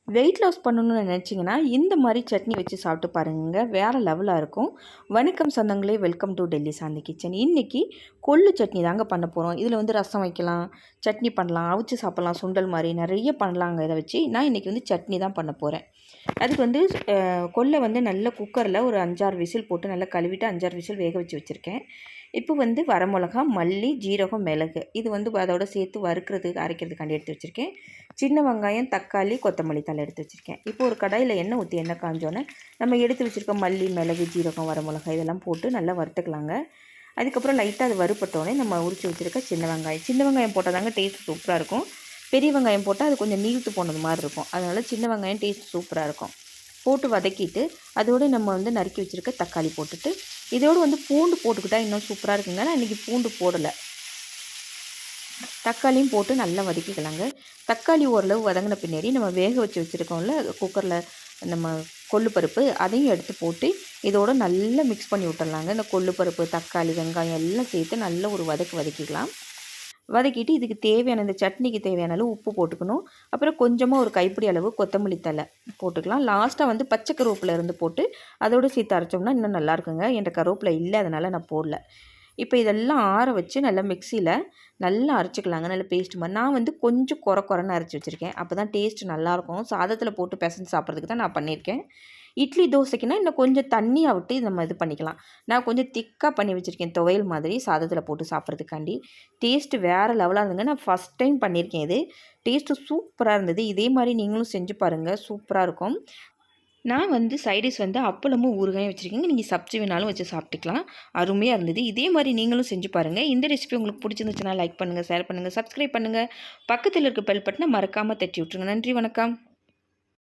Weight loss பண்ணணும்னு நினச்சிங்கன்னா இந்த மாதிரி சட்னி வச்சு சாப்பிட்டு பாருங்க, வேறு லெவலாக இருக்கும். வணக்கம் சொந்தங்களே, welcome to Delhi Shanthi kitchen. இன்றைக்கி கொள்ளு சட்னி தாங்க பண்ண போகிறோம். இதில் வந்து ரசம் வைக்கலாம், சட்னி பண்ணலாம், அவிச்சு சாப்பிட்லாம், சுண்டல் மாதிரி நிறைய பண்ணலாங்க. இதை வச்சு நான் இன்றைக்கி வந்து சட்னி தான் பண்ண போகிறேன். அதுக்கு வந்து கொள்ளை வந்து நல்ல குக்கரில் ஒரு 5-6 விசில் போட்டு நல்லா கழுவிட்டு 5-6 விசில் வேக வச்சு வச்சுருக்கேன். இப்போ வந்து வரமிளகா, மல்லி, ஜீரகம், மிளகு இது வந்து அதோட சேர்த்து வறுக்கிறதுக்கு அரைக்கிறதுக்காண்டி எடுத்து வச்சுருக்கேன். சின்ன வெங்காயம், தக்காளி, கொத்தமல்லி தழை எடுத்து வச்சுருக்கேன். இப்போ ஒரு கடாயில் எண்ணெய் ஊற்றி எண்ணெய் காஞ்சோன்னே நம்ம எடுத்து வச்சுருக்க மல்லி, மிளகு, ஜீரகம், வரமிளகா இதெல்லாம் போட்டு நல்லா வறுத்துக்கலாங்க. அதுக்கப்புறம் லைட்டாக அது வறுப்பட்டோடனே நம்ம உரித்து வச்சுருக்க சின்ன வெங்காயம் போட்டால் தாங்க டேஸ்ட் சூப்பராக இருக்கும். பெரிய வெங்காயம் போட்டால் அது கொஞ்சம் நீர்த்து போனது மாதிரி இருக்கும். அதனால் சின்ன வெங்காயம் டேஸ்ட் சூப்பராக இருக்கும். போட்டு வதக்கிட்டு அதோடு நம்ம வந்து நறுக்கி வச்சுருக்க தக்காளி போட்டுட்டு இதோடு வந்து பூண்டு போட்டுக்கிட்டால் இன்னும் சூப்பராக இருக்குங்க. நான் இன்றைக்கி பூண்டு போடலை. தக்காளியும் போட்டு நல்லா வதக்கிக்கலாங்க. தக்காளி ஓரளவு வதங்கின பின்னாடி நம்ம வேக வச்சு வச்சுருக்கோம்ல குக்கரில் நம்ம கொள்ளு பருப்பு, அதையும் எடுத்து போட்டு இதோட நல்லா மிக்ஸ் பண்ணி விட்டுடலாங்க. இந்த கொள்ளு பருப்பு, தக்காளி, வெங்காயம் எல்லாம் சேர்த்து நல்ல ஒரு வதக்கிக்கலாம். வதக்கிட்டு இதுக்கு தேவையான இந்த சட்னிக்கு தேவையான அளவு உப்பு போட்டுக்கணும். அப்புறம் கொஞ்சமாக ஒரு கைப்பிடி அளவு கொத்தமல்லி தழை போட்டுக்கலாம். லாஸ்ட்டாக வந்து பச்சை கருவேப்பிலை இருந்து போட்டு அதோடு சேர்த்து அரைச்சோம்னா இன்னும் நல்லாயிருக்குங்க. என்கிட்ட கருவேப்பிலை இல்லை, அதனால் நான் போடல. இப்போ இதெல்லாம் ஆற வச்சு நல்லா மிக்சியில் நல்லா அரைச்சிக்கலாங்க. நல்ல பேஸ்ட் மாதிரி. நான் வந்து கொஞ்சம் குறைன்னு அரைச்சி வச்சுருக்கேன். அப்போ தான் டேஸ்ட் நல்லாயிருக்கும். சாதத்தில் போட்டு பிசைஞ்சு சாப்பிட்றதுக்கு தான் நான் பண்ணியிருக்கேன். இட்லி தோசைக்குன்னா இன்னும் கொஞ்சம் தண்ணியாக விட்டு நம்ம இது பண்ணிக்கலாம். நான் கொஞ்சம் திக்காக பண்ணி வச்சுருக்கேன், துவையல் மாதிரி சாதத்தில் போட்டு சாப்பிட்றதுக்காண்டி. டேஸ்ட்டு வேறு லெவலாக இருந்துங்க. நான் ஃபஸ்ட் டைம் பண்ணியிருக்கேன். இது டேஸ்ட்டு சூப்பராக இருந்தது. இதே மாதிரி நீங்களும் செஞ்சு பாருங்கள், சூப்பராக இருக்கும். நான் வந்து சைடிஷ் வந்து அப்பளமும் ஊறுகாயும் வச்சுருக்கேங்க. நீங்கள் சப்ஜி வேணாலும் வச்சு சாப்பிட்டுக்கலாம். அருமையாக இருந்தது. இதே மாதிரி நீங்களும் செஞ்சு பாருங்கள். இந்த ரெசிபி உங்களுக்கு பிடிச்சிருந்துச்சுன்னா லைக் பண்ணுங்கள், ஷேர் பண்ணுங்கள், சப்ஸ்கிரைப் பண்ணுங்கள். பக்கத்தில் இருக்க பெல் பட்டனை மறக்காமல் தட்டி விட்ருங்க. நன்றி, வணக்கம்.